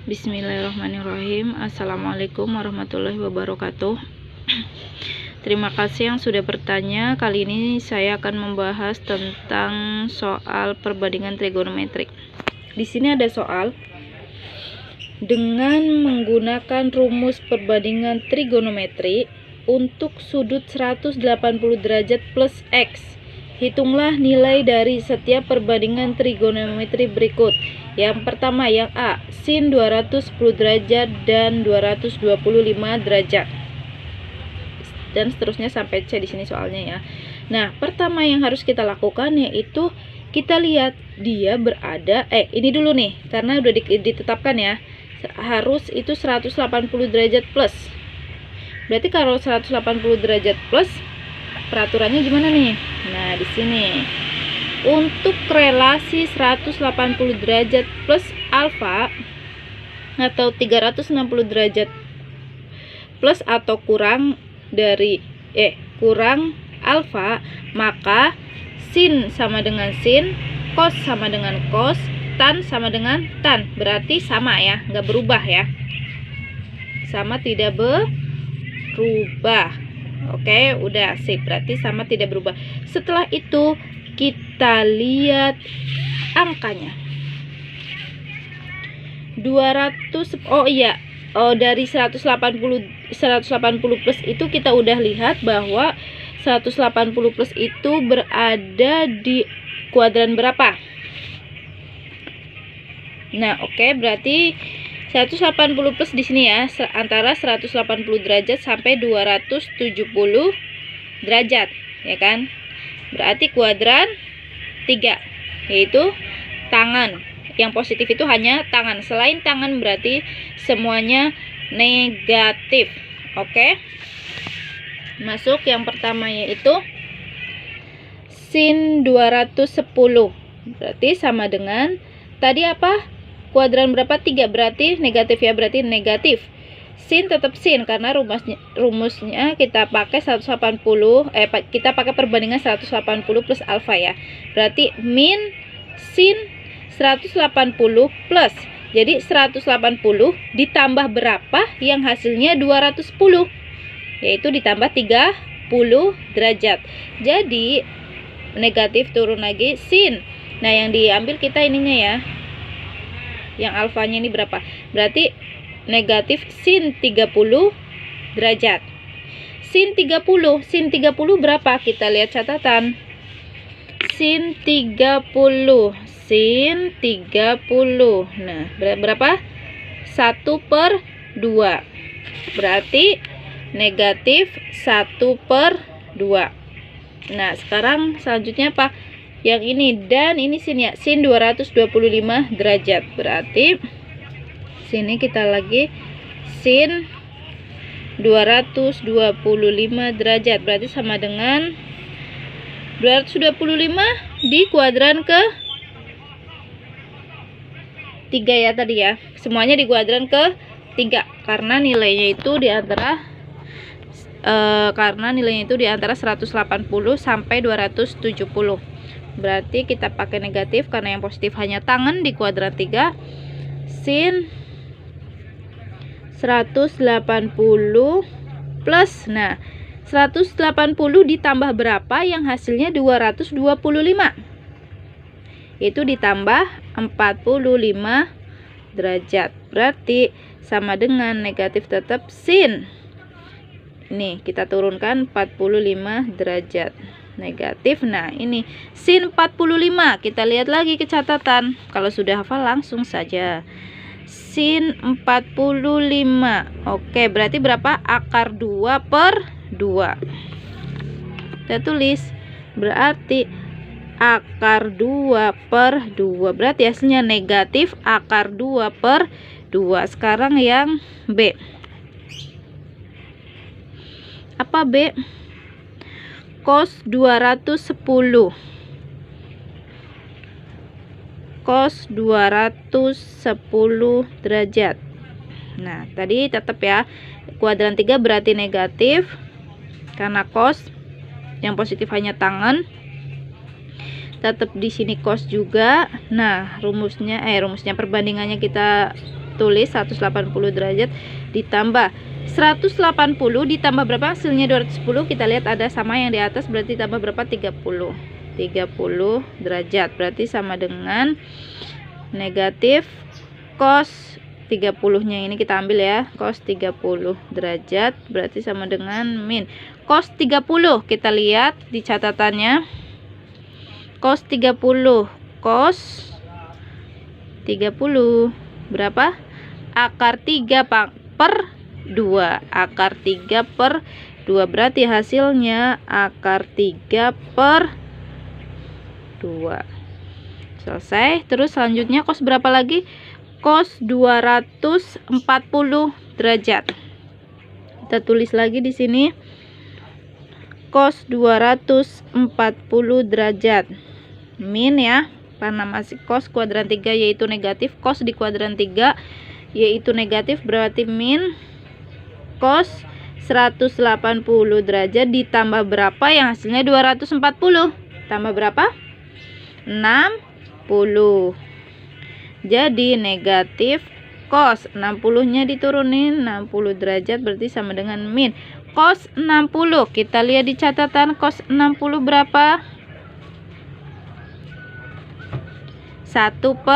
Bismillahirrahmanirrahim. Assalamualaikum warahmatullahi wabarakatuh. Terima kasih yang sudah bertanya. Kali ini saya akan membahas tentang soal perbandingan trigonometrik. Di sini ada soal dengan menggunakan rumus perbandingan trigonometri untuk sudut 180 derajat plus X. Hitunglah nilai dari setiap perbandingan trigonometri berikut. Yang pertama, yang A, sin 210 derajat dan 225 derajat. Dan seterusnya sampai C di sini soalnya ya. Nah, pertama yang harus kita lakukan yaitu kita lihat dia berada ini dulu nih, karena udah ditetapkan ya. Harus itu 180 derajat plus. Berarti kalau 180 derajat plus, peraturannya gimana nih? Nah, di sini. Untuk relasi 180 derajat plus alfa atau 360 derajat plus atau kurang dari kurang alfa, maka sin sama dengan sin, cos sama dengan cos, tan sama dengan tan. Berarti sama ya, nggak berubah ya. Sama tidak berubah. Oke, udah sip. Berarti sama tidak berubah. Setelah itu kita lihat angkanya. 200 dari 180 plus itu kita udah lihat bahwa 180 plus itu berada di kuadran berapa? Nah, oke, berarti 180 plus di sini ya, antara 180 derajat sampai 270 derajat, ya kan? Berarti kuadran 3, yaitu tangan. Yang positif itu hanya tangan. Selain tangan berarti semuanya negatif. Oke. Masuk yang pertama yaitu sin 210. Berarti sama dengan tadi apa? Kuadran berapa? 3, berarti negatif ya, berarti negatif. Sin tetap sin karena rumusnya kita pakai 180, kita pakai perbandingan 180 plus alfa ya. Berarti min sin 180 plus. Jadi 180 ditambah berapa yang hasilnya 210, yaitu ditambah 30 derajat. Jadi negatif turun lagi sin. Nah, yang diambil kita ininya ya. Yang alfanya ini berapa? Berarti negatif sin 30 derajat. Sin 30 berapa? Kita lihat catatan. Sin 30. Nah, berapa? 1/2. Berarti negatif 1/2. Nah, sekarang selanjutnya apa? Yang ini dan ini sin ya. Sin 225 derajat. Berarti sini kita lagi sin 225 derajat, berarti sama dengan 225 di kuadran ke 3 ya tadi ya. Semuanya di kuadran ke 3 karena nilainya itu di antara 180 sampai 270. Berarti kita pakai negatif karena yang positif hanya tangan di kuadran 3. Sin 180 plus, nah 180 ditambah berapa yang hasilnya 225, itu ditambah 45 derajat, berarti sama dengan negatif tetap sin. Nih kita turunkan 45 derajat negatif. Nah, ini sin 45. Kita lihat lagi ke catatan. Kalau sudah hafal langsung saja. Sin 45. Oke, berarti berapa? Akar 2/2. Kita tulis. Berarti akar 2/2. Berarti hasilnya negatif akar 2/2. Sekarang yang B. Apa B? Cos 210. Cos 210 derajat. Nah, tadi tetap ya, kuadran 3 berarti negatif karena cos, yang positif hanya tangan. Tetap di sini cos juga. Nah, rumusnya perbandingannya kita tulis 180 derajat ditambah 180 ditambah berapa hasilnya 210. Kita lihat ada sama yang di atas, berarti tambah berapa? 30 derajat, berarti sama dengan negatif cos 30-nya ini kita ambil ya, cos 30 derajat berarti sama dengan min cos 30. Kita lihat di catatannya, cos 30 berapa? Akar 3 per 2, akar 3 per 2 berarti hasilnya akar 3 per 2. Selesai. Terus selanjutnya cos berapa lagi? Cos 240 derajat. Kita tulis lagi di sini cos 240 derajat min ya, karena masih cos kuadran 3 yaitu negatif, cos di kuadran 3 yaitu negatif, berarti min cos 180 derajat ditambah berapa yang hasilnya 240, tambah berapa? 60. Jadi negatif cos 60-nya diturunin 60 derajat berarti sama dengan min cos 60. Kita lihat di catatan cos 60 berapa? 1/2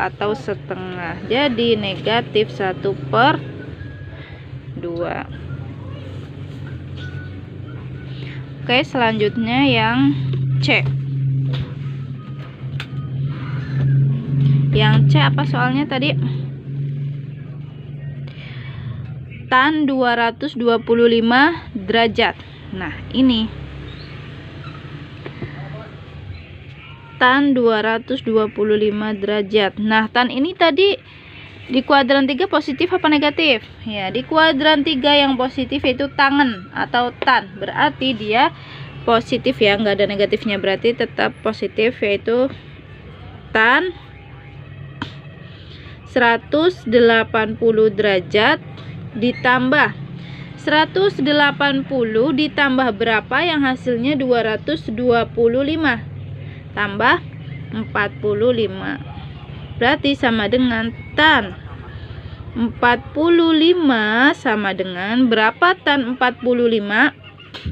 atau setengah. Jadi negatif 1/2. Oke, selanjutnya yang C. Yang C apa soalnya tadi? Tan 225 derajat. Nah, ini tan 225 derajat. Nah, tan ini tadi di kuadran 3 positif apa negatif? Ya, di kuadran 3 yang positif itu tangen atau tan. Berarti dia positif ya, nggak ada negatifnya, berarti tetap positif, yaitu tan 180 derajat ditambah 180 ditambah berapa yang hasilnya 225 tambah 45, berarti sama dengan tan 45 sama dengan berapa? Tan 45,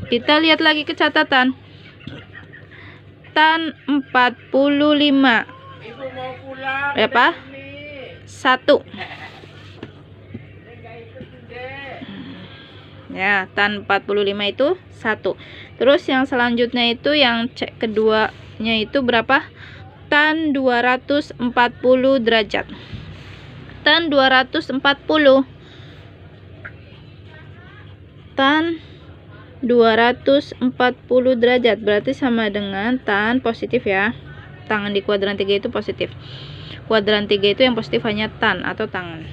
kita lihat lagi ke catatan, tan 45 berapa? 1 ya, tan 45 itu 1. Terus yang selanjutnya itu yang C keduanya itu berapa? Tan 240 derajat. Tan 240 derajat berarti sama dengan tan positif ya, tangan di kuadran 3 itu positif, kuadran 3 itu yang positif hanya tan atau tangan.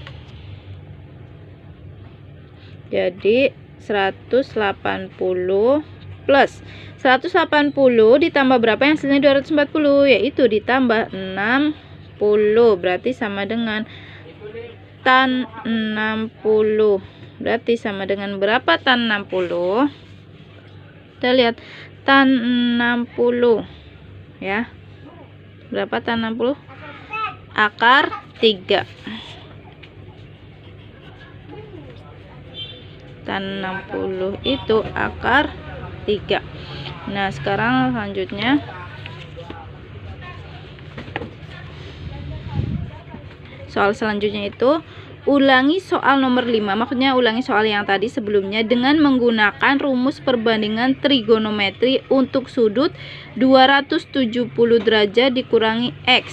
Jadi 180 plus 180 ditambah berapa yang hasilnya 240, yaitu ditambah 60, berarti sama dengan tan 60. Berarti sama dengan berapa tan 60? Kita lihat tan 60 ya. Berapa tan 60? Akar 3. Tan 60 itu akar 3. Nah, sekarang selanjutnya soal selanjutnya itu ulangi soal nomor 5. Maksudnya ulangi soal yang tadi sebelumnya dengan menggunakan rumus perbandingan trigonometri untuk sudut 270 derajat dikurangi X.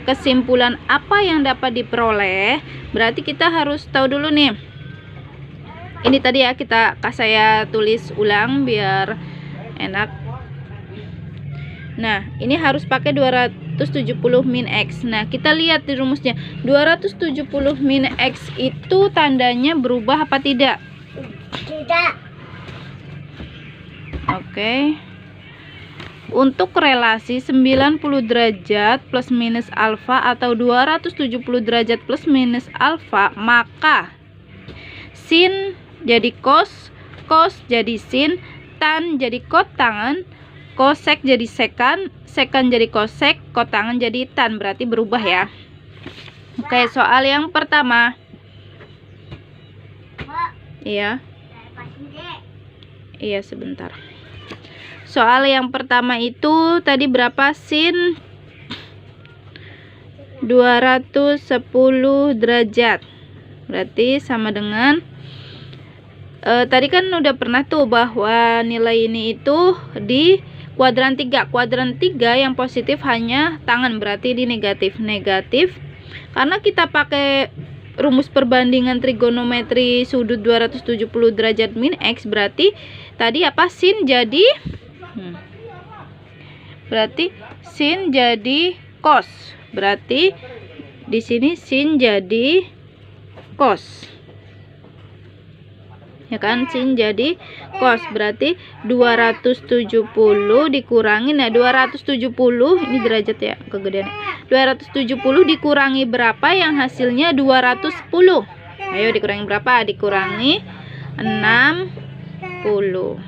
Kesimpulan apa yang dapat diperoleh? Berarti kita harus tahu dulu nih. Ini tadi ya, saya tulis ulang biar enak. Nah, ini harus pakai 270 min X. Nah, kita lihat di rumusnya. 270 min X itu tandanya berubah apa tidak? Tidak. Oke. Untuk relasi 90 derajat plus minus alfa atau 270 derajat plus minus alfa, maka sin jadi cos, cos jadi sin, tan jadi kotangan, kosek jadi sekan, sekan jadi kosek, kotangan jadi tan, berarti berubah ya. Oke, soal yang pertama. Iya. Iya, sebentar. Soal yang pertama itu tadi berapa? Sin 210 derajat. Berarti sama dengan tadi kan udah pernah tuh bahwa nilai ini itu di kuadran 3. Kuadran 3 yang positif hanya tangan, berarti di negatif. Negatif karena kita pakai rumus perbandingan trigonometri sudut 270 derajat min X, berarti tadi apa? Sin jadi berarti sin jadi cos. Berarti di sini sin jadi cos. Ya kan, sin jadi cos. Berarti 270 dikurangi, nah 270 ini derajat ya, kegedean. 270 dikurangi berapa yang hasilnya 210? Ayo dikurangi berapa? Dikurangi 60.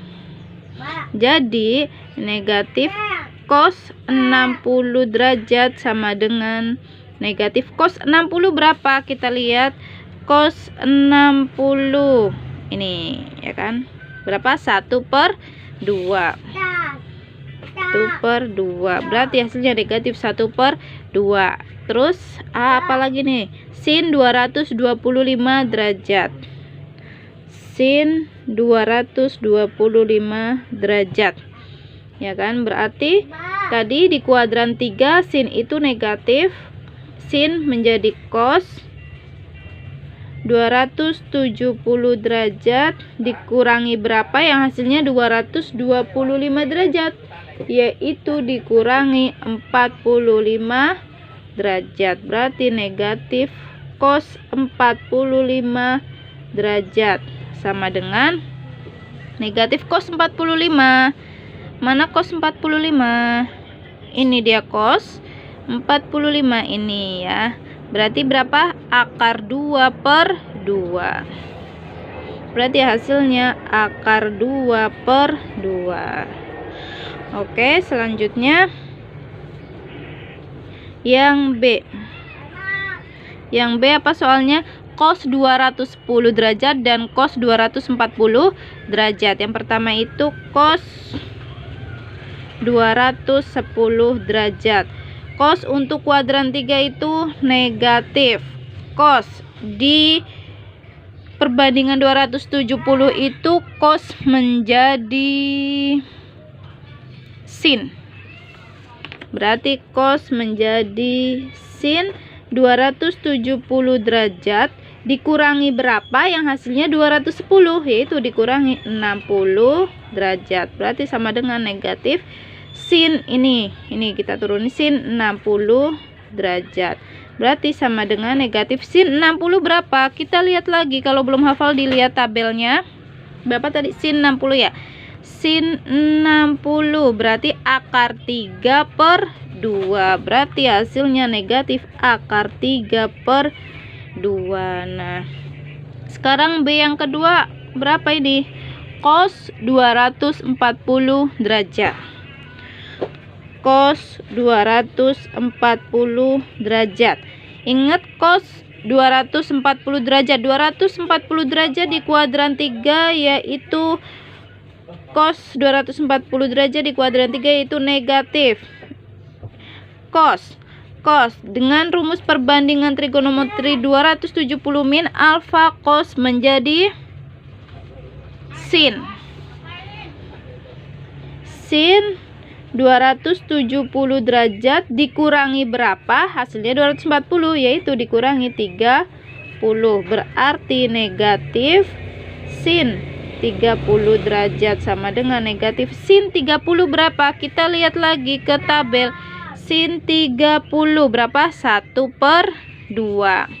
Jadi negatif cos 60 derajat sama dengan negatif cos 60 berapa? Kita lihat cos 60 ini ya kan, berapa? 1/2. 1/2 berarti hasilnya negatif 1/2. Terus apa lagi nih? Sin 225 derajat. Sin 225 derajat ya kan, berarti tadi di kuadran 3 sin itu negatif, sin menjadi cos 270 derajat dikurangi berapa yang hasilnya 225 derajat, yaitu dikurangi 45 derajat. Berarti negatif cos 45 derajat sama dengan negatif cos 45. Mana cos 45? Ini dia cos 45 ini ya. Berarti berapa? Akar 2/2. Berarti hasilnya akar 2/2. Oke, selanjutnya yang B. Yang B apa soalnya? Cos 210 derajat dan cos 240 derajat. Yang pertama itu cos 210 derajat. Cos untuk kuadran 3 itu negatif. Cos di perbandingan 270 itu cos menjadi sin. Berarti cos menjadi sin 270 derajat dikurangi berapa yang hasilnya 210, yaitu dikurangi 60 derajat. Berarti sama dengan negatif sin ini kita turunin sin 60 derajat. Berarti sama dengan negatif sin 60 berapa? Kita lihat lagi, kalau belum hafal dilihat tabelnya. Berapa tadi sin 60 ya? Sin 60 berarti akar 3/2. Berarti hasilnya negatif akar 3/2. Nah, sekarang B yang kedua berapa ini? Cos 240 derajat. Cos 240 derajat. Ingat cos 240 derajat. 240 derajat di kuadran 3 yaitu cos 240 derajat di kuadran 3 yaitu negatif. Cos dengan rumus perbandingan trigonometri 270 min alfa cos menjadi sin. Sin 270 derajat dikurangi berapa? Hasilnya 240, yaitu dikurangi 30. Berarti negatif sin 30 derajat sama dengan negatif sin 30 berapa? Kita lihat lagi ke tabel. Sin 30 berapa? 1/2.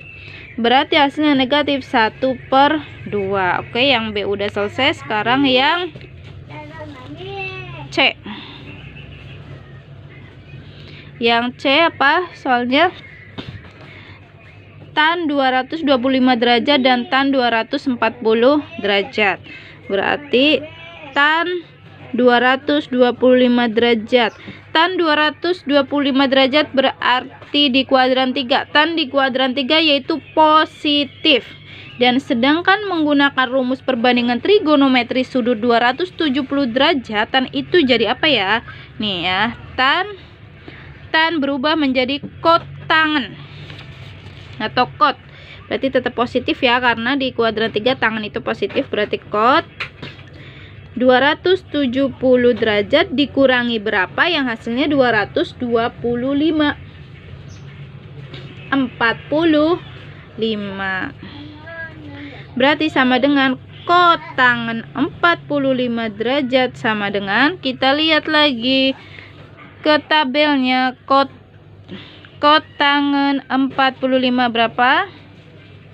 Berarti hasilnya negatif 1/2. Oke, yang B udah selesai. Sekarang yang C. Yang C apa? Soalnya tan 225 derajat dan tan 240 derajat. Berarti tan 225 derajat. Tan 225 derajat berarti di kuadran 3. Tan di kuadran 3 yaitu positif. Dan sedangkan menggunakan rumus perbandingan trigonometri sudut 270 derajat, tan itu jadi apa ya? Nih ya, tan berubah menjadi kotangen atau kot. Berarti tetap positif ya, karena di kuadran 3 tangan itu positif, berarti kot 270 derajat dikurangi berapa yang hasilnya 225. 45. Berarti sama dengan kotangen 45 derajat sama dengan, kita lihat lagi ke tabelnya, kotangen 45 berapa?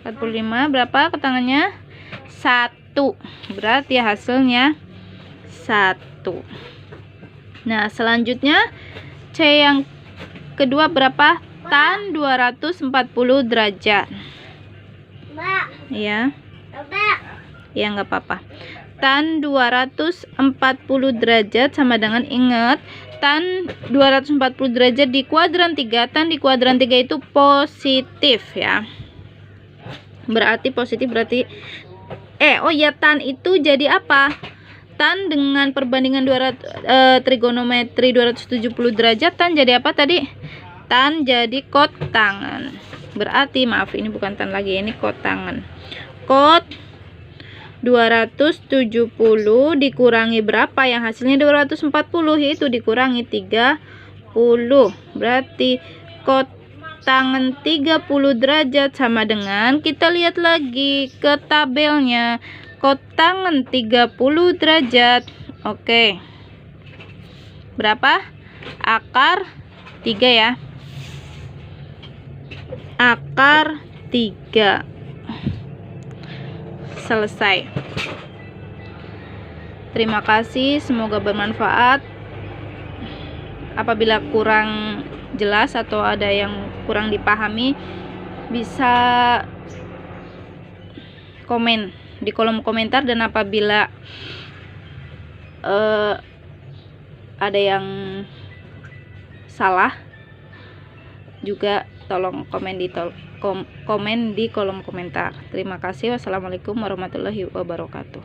45 berapa kotangannya? 1. Berarti hasilnya 1. Nah, selanjutnya C yang kedua berapa? Tan 240 derajat. Ya. Ya, nggak apa-apa. Tan 240 derajat sama dengan, ingat, tan 240 derajat di kuadran 3, tan di kuadran 3 itu positif ya. Berarti positif, berarti tan itu jadi apa? Tan dengan perbandingan trigonometri 270 derajat, tan jadi apa tadi? Tan jadi kotangen. Berarti maaf, ini bukan tan lagi, ini kotangen. Kot 270 dikurangi berapa yang hasilnya 240, yaitu dikurangi 30. Berarti kotangen 30 derajat sama dengan, kita lihat lagi ke tabelnya, kotangen 30 derajat. Oke. Berapa? Akar 3 ya. Akar 3. Selesai. Terima kasih, semoga bermanfaat. Apabila kurang jelas atau ada yang kurang dipahami, bisa komen di kolom komentar, dan apabila ada yang salah juga tolong komen di kolom komentar. Terima kasih. Wassalamualaikum warahmatullahi wabarakatuh.